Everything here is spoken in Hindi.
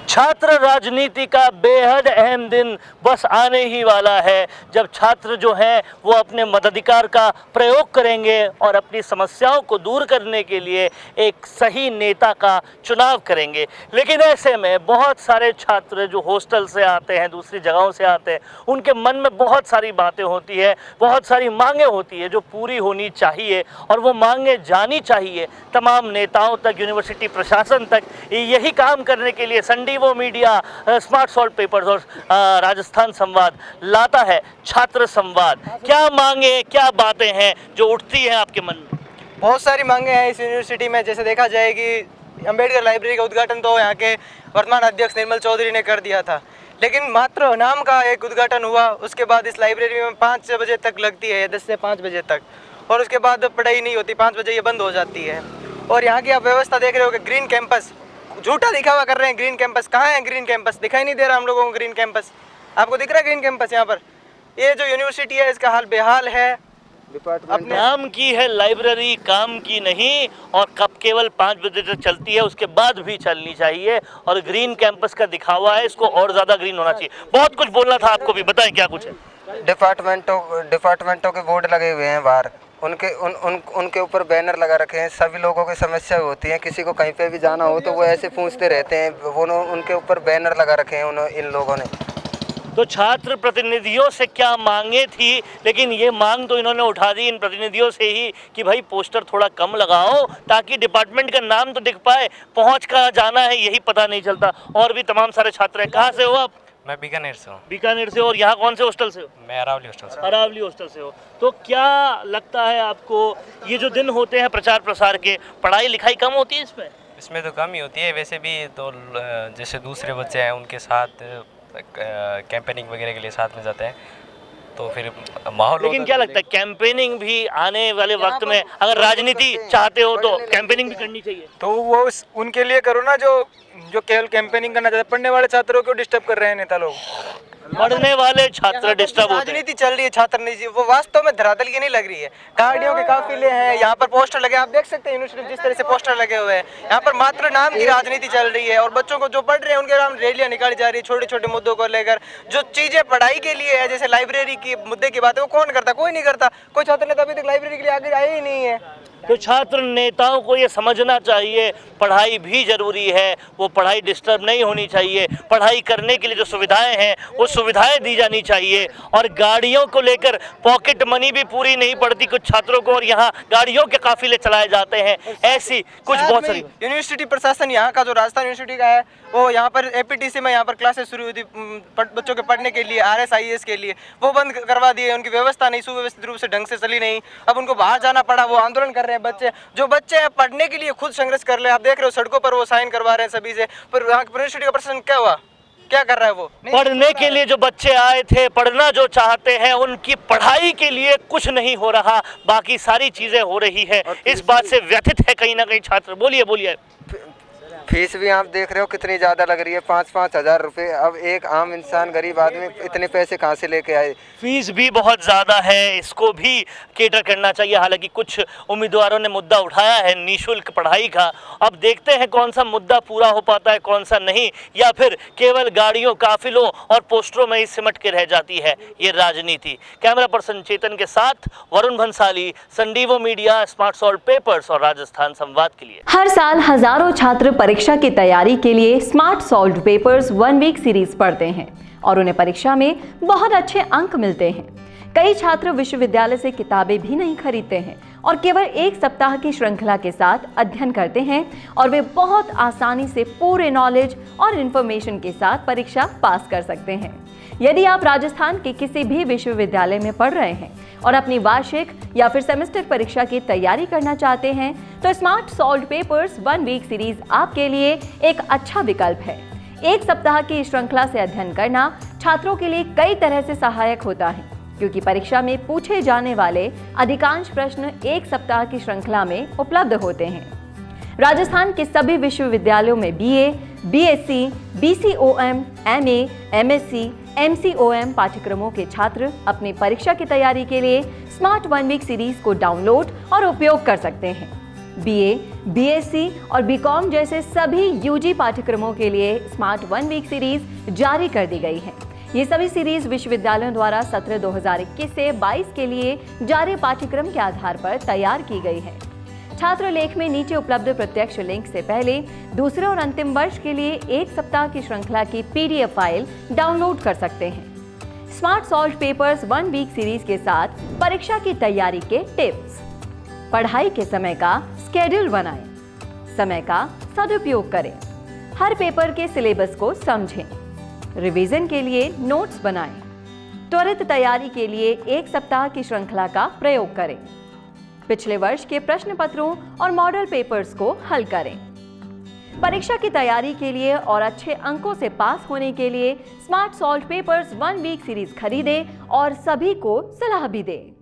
छात्र राजनीति का बेहद अहम दिन बस आने ही वाला है, जब छात्र जो हैं वो अपने मताधिकार का प्रयोग करेंगे और अपनी समस्याओं को दूर करने के लिए एक सही नेता का चुनाव करेंगे। लेकिन ऐसे में बहुत सारे छात्र जो हॉस्टल से आते हैं, दूसरी जगहों से आते हैं, उनके मन में बहुत सारी बातें होती है, बहुत सारी मांगें होती है जो पूरी होनी चाहिए और वो मांगें जानी चाहिए तमाम नेताओं तक, यूनिवर्सिटी प्रशासन तक। यही काम करने के लिए संडीवो मीडिया, स्मार्ट सॉल्ट पेपर्स और राजस्थान संवाद लाता है छात्र संवाद। क्या मांगे, क्या बातें हैं जो उठती हैं आपके मन में? बहुत सारी मांगे हैं इस यूनिवर्सिटी में। जैसे देखा जाए कि अंबेडकर लाइब्रेरी का उद्घाटन तो यहाँ के वर्तमान अध्यक्ष निर्मल चौधरी ने कर दिया था, लेकिन मात्र नाम का एक उद्घाटन हुआ। उसके बाद इस लाइब्रेरी में 5 बजे तक लगती है, 10 से 5 बजे तक, और उसके बाद पढ़ाई नहीं होती, 5 बजे ये बंद हो जाती है। और यहाँ की आप व्यवस्था देख रहे हो कि ग्रीन कैंपस, झूठा दिखावा कर रहे हैं। ग्रीन कैंपस कहाँ है? ग्रीन कैंपस दिखाई नहीं दे रहा हम लोगों को। ग्रीन कैंपस आपको दिख रहा है? ग्रीन कैंपस यहाँ पर, ये जो यूनिवर्सिटी है इसका हाल बेहाल है। अब नाम की है लाइब्रेरी, काम की नहीं, और कब केवल 5 बजे तक चलती है, उसके बाद भी चलनी चाहिए। और ग्रीन कैंपस का दिखावा है, इसको और ज़्यादा ग्रीन होना चाहिए। बहुत कुछ बोलना था आपको भी, बताएं क्या कुछ है। डिपार्टमेंटों के बोर्ड लगे हुए हैं बाहर, उनके ऊपर बैनर लगा रखे हैं। सभी लोगों की समस्या होती है, किसी को कहीं पे भी जाना हो तो वो ऐसे पूछते रहते हैं। वो उनके ऊपर बैनर लगा रखे हैं इन लोगों ने। तो छात्र प्रतिनिधियों से क्या मांगे थी, लेकिन ये मांग तो इन्होंने उठा दी इन प्रतिनिधियों से ही कि भाई पोस्टर थोड़ा कम लगाओ ताकि डिपार्टमेंट का नाम तो दिख पाए, पहुंच कहाँ जाना है यही पता नहीं चलता। और भी तमाम सारे छात्र हैं। कहाँ से हो आप? मैं बीकानेर से हूँ। बीकानेर से। और यहाँ कौन से हॉस्टल से हो? मैं अरावली हॉस्टल से। अरावली हॉस्टल से हो। तो क्या लगता है आपको, ये जो दिन होते हैं प्रचार प्रसार के, पढ़ाई लिखाई कम होती है इसमें? इसमें तो कम ही होती है वैसे भी। तो जैसे दूसरे बच्चे हैं उनके साथ कैंपेनिंग वगैरह के लिए साथ में जाते हैं, तो फिर माहौल। लेकिन क्या लगता है, कैंपेनिंग भी आने वाले वक्त में अगर राजनीति चाहते हो तो कैंपेनिंग भी करनी चाहिए? तो वो उनके लिए करो ना, जो केवल कैंपेनिंग करना चाहते। पढ़ने वाले छात्रों को डिस्टर्ब कर रहे हैं नेता लोग। पढ़ने वाले छात्र डिस्टर्ब होते हैं। राजनीति चल रही है छात्र नीति, वो वास्तव में धरातल की नहीं लग रही है। गाड़ियों के काफिले हैं, यहाँ पर पोस्टर लगे, आप देख सकते हैं यूनिवर्सिटी जिस तरह से पोस्टर लगे हुए हैं। यहाँ पर मात्र नाम की राजनीति चल रही है और बच्चों को जो पढ़ रहे हैं उनके नाम रैलियां निकाली जा रही है छोटे छोटे मुद्दों को लेकर। जो चीजें पढ़ाई के लिए है, जैसे लाइब्रेरी की मुद्दे की बात है, वो कौन करता? कोई नहीं करता। कोई छात्र नेता अभी तक लाइब्रेरी के लिए आगे आए ही नहीं है। तो छात्र नेताओं को ये समझना चाहिए पढ़ाई भी जरूरी है, वो पढ़ाई डिस्टर्ब नहीं होनी चाहिए। पढ़ाई करने के लिए जो सुविधाएं हैं वो सुविधाएं दी जानी चाहिए। और गाड़ियों को लेकर पॉकेट मनी भी पूरी नहीं पड़ती कुछ छात्रों को, और यहाँ गाड़ियों के काफिले चलाए जाते हैं। ऐसी कुछ बहुत सारी। यूनिवर्सिटी प्रशासन यहाँ का जो राजस्थान यूनिवर्सिटी का है, वो यहाँ पर एपीटीसी में यहाँ पर क्लासेस शुरू हुई थी बच्चों के पढ़ने के लिए, RSIS के लिए, वो बंद करवा दिए। उनकी व्यवस्था नहीं, सुव्यवस्थित रूप से ढंग से चली नहीं। अब उनको बाहर जाना पड़ा, वो आंदोलन कर रहे हैं बच्चे। जो बच्चे हैं पढ़ने के लिए खुद संघर्ष कर रहे हैं, आप देख रहे हो सड़कों पर वो साइन करवा रहे हैं सभी से। पर यहाँ यूनिवर्सिटी का प्रशासन क्या हुआ, क्या कर रहा है? वो पढ़ने के लिए जो बच्चे आए थे, पढ़ना जो चाहते हैं, उनकी पढ़ाई के लिए कुछ नहीं हो रहा, बाकी सारी चीजें हो रही है। इस बात से व्यथित है कहीं ना कहीं छात्र। बोलिए बोलिए। फीस भी आप देख रहे हो कितनी ज़्यादा लग रही है, 5-5 हज़ार रुपये। अब एक आम इंसान, गरीब आदमी इतने पैसे कहाँ से लेके आए? फीस भी बहुत ज़्यादा है, इसको भी केटर करना चाहिए। हालांकि कुछ उम्मीदवारों ने मुद्दा उठाया है निःशुल्क पढ़ाई का। अब देखते हैं कौन सा मुद्दा पूरा हो पाता है, कौन सा नहीं, या फिर केवल गाड़ियों, काफिलों और पोस्टरों में ही सिमट के रह जाती है ये राजनीति। कैमरा पर्सन चेतन के साथ वरुण भंसाली, संडीवो मीडिया, स्मार्ट सॉल्ट पेपर्स और राजस्थान संवाद के लिए। हर साल हजारों छात्र परीक्षा की तैयारी के लिए smart salt papers 1 week series पढ़ते हैं और उन्हें परीक्षा में बहुत अच्छे अंक मिलते हैं। कई छात्र विश्वविद्यालय से किताबें भी नहीं खरीदते हैं और केवल 1 सप्ताह की श्रृंखला के साथ अध्ययन करते हैं और वे बहुत आसानी से पूरे नॉलेज और इंफॉर्मेशन के साथ परीक्षा पास कर सकते हैं। यदि आप राजस्थान के किसी भी विश्वविद्यालय में पढ़ रहे हैं और अपनी वार्षिक या फिर सेमेस्टर परीक्षा की तैयारी करना चाहते हैं तो smart salt papers 1 week series आपके लिए एक अच्छा विकल्प है। 1 सप्ताह की श्रृंखला से अध्ययन करना छात्रों के लिए कई तरह से सहायक होता है, क्योंकि परीक्षा में पूछे जाने वाले अधिकांश प्रश्न 1 सप्ताह की श्रृंखला में उपलब्ध होते हैं। राजस्थान के सभी विश्वविद्यालयों में BA, BSc, BCOM, MA, MSc, MCOM पाठ्यक्रमों के छात्र अपनी परीक्षा की तैयारी के लिए स्मार्ट 1 वीक सीरीज को डाउनलोड और उपयोग कर सकते हैं। BA, बीएससी और बीकॉम जैसे सभी यूजी पाठ्यक्रमों के लिए स्मार्ट 1 वीक सीरीज जारी कर दी गई है। ये सभी सीरीज विश्वविद्यालयों द्वारा सत्र 2021 से 22 के लिए जारी पाठ्यक्रम के आधार पर तैयार की गई है। छात्र लेख में नीचे उपलब्ध प्रत्यक्ष लिंक से पहले दूसरे और अंतिम वर्ष के लिए 1 सप्ताह की श्रृंखला की PDF फाइल डाउनलोड कर सकते हैं। Smart solved papers 1 week series के साथ परीक्षा की तैयारी के टिप्स। पढ़ाई के समय का स्केड्यूल बनाएं, समय का सदुपयोग करें, हर पेपर के सिलेबस को समझें, रिवीजन के लिए नोट्स बनाएं, त्वरित तैयारी के लिए 1 सप्ताह की श्रृंखला का प्रयोग करें, पिछले वर्ष के प्रश्न पत्रों और मॉडल पेपर्स को हल करें। परीक्षा की तैयारी के लिए और अच्छे अंकों से पास होने के लिए smart solved papers 1 week series खरीदें और सभी को सलाह भी दें।